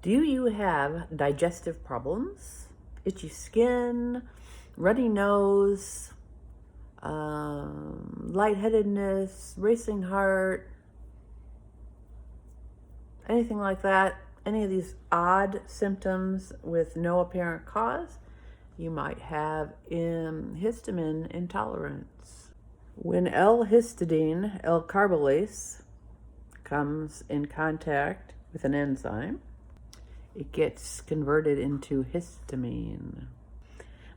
Do you have digestive problems, itchy skin, runny nose, lightheadedness, racing heart, anything like that? Any of these odd symptoms with no apparent cause? You might have histamine intolerance. When L-histidine, L-carbolase, comes in contact with an enzyme, it gets converted into histamine.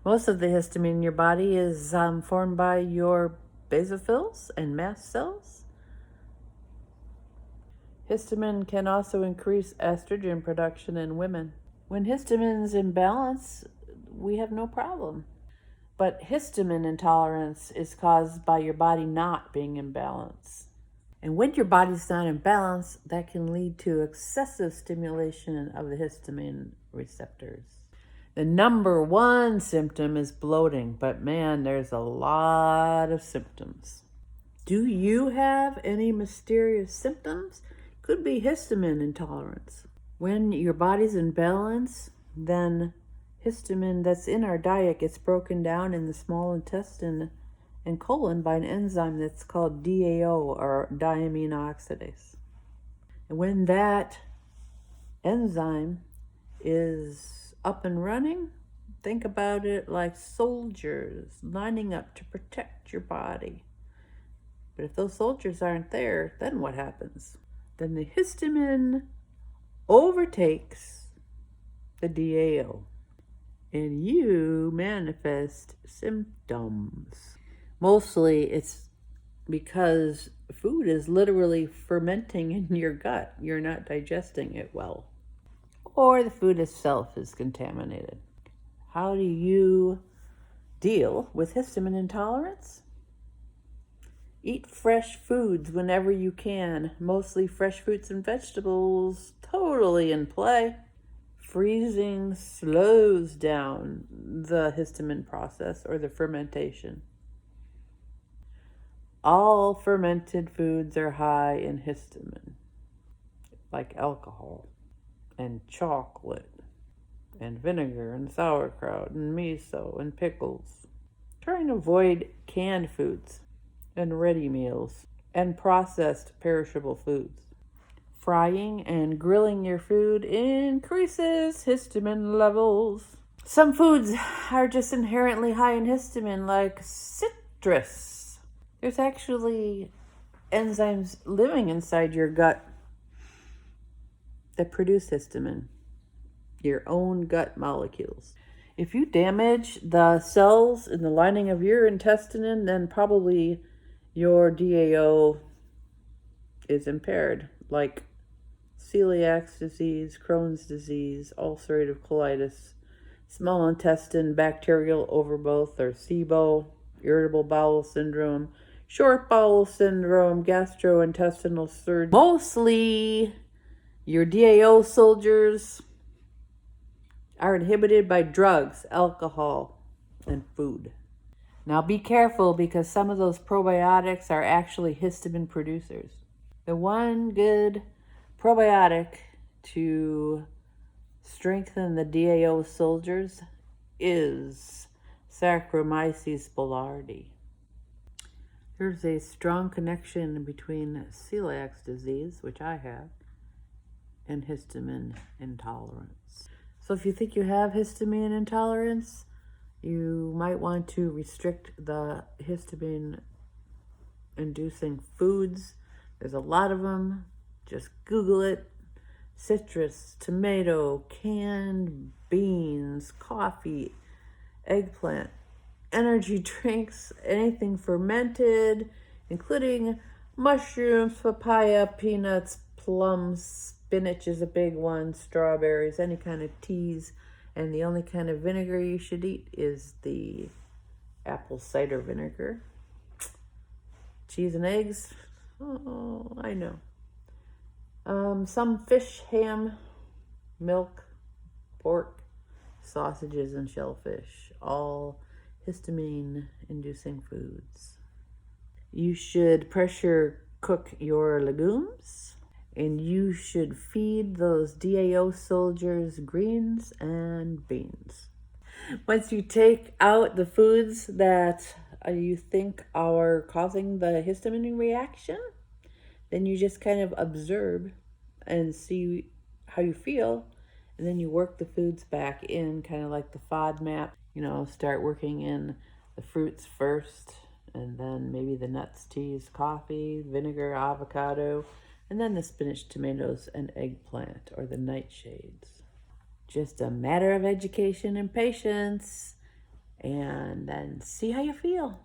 Most of the histamine in your body is formed by your basophils and mast cells. Histamine can also increase estrogen production in women. When histamine is in balance, we have no problem. But histamine intolerance is caused by your body not being in balance. And when your body's not in balance, that can lead to excessive stimulation of the histamine receptors. The number one symptom is bloating, but man, there's a lot of symptoms. Do you have any mysterious symptoms? Could be histamine intolerance. When your body's in balance, then histamine that's in our diet gets broken down in the small intestine and colon by an enzyme that's called DAO, or diamine oxidase. And when that enzyme is up and running, think about it like soldiers lining up to protect your body. But if those soldiers aren't there, then what happens? Then the histamine overtakes the DAO, and you manifest symptoms. Mostly it's because food is literally fermenting in your gut. You're not digesting it well. Or the food itself is contaminated. How do you deal with histamine intolerance? Eat fresh foods whenever you can. Mostly fresh fruits and vegetables, totally in play. Freezing slows down the histamine process or the fermentation. All fermented foods are high in histamine, like alcohol and chocolate and vinegar and sauerkraut and miso and pickles. Try and avoid canned foods and ready meals and processed perishable foods. Frying and grilling your food increases histamine levels. Some foods are just inherently high in histamine, like citrus. There's actually enzymes living inside your gut that produce histamine, your own gut molecules. If you damage the cells in the lining of your intestine, then probably your DAO is impaired, like celiac disease, Crohn's disease, ulcerative colitis, small intestine bacterial overgrowth, or SIBO, irritable bowel syndrome, short bowel syndrome, gastrointestinal surgery. Mostly your DAO soldiers are inhibited by drugs, alcohol, and food. Now be careful, because some of those probiotics are actually histamine producers. The one good probiotic to strengthen the DAO soldiers is Saccharomyces boulardii. There's a strong connection between celiac disease, which I have, and histamine intolerance. So if you think you have histamine intolerance, you might want to restrict the histamine inducing foods. There's a lot of them. Just Google it. Citrus, tomato, canned beans, coffee, eggplant, energy drinks, anything fermented, including mushrooms, papaya, peanuts, plums, spinach is a big one, strawberries, any kind of teas. And the only kind of vinegar you should eat is the apple cider vinegar. Cheese and eggs, oh, I know. Some fish, ham, milk, pork, sausages, and shellfish, all histamine-inducing foods. You should pressure cook your legumes And you should feed those DAO soldiers greens and beans. Once you take out the foods that you think are causing the histamine reaction, then you just kind of observe and see how you feel. And then you work the foods back in, kind of like the FODMAP. Start working in the fruits first, and then maybe the nuts, teas, coffee, vinegar, avocado, and then the spinach, tomatoes, and eggplant, or the nightshades. Just a matter of education and patience, and then see how you feel.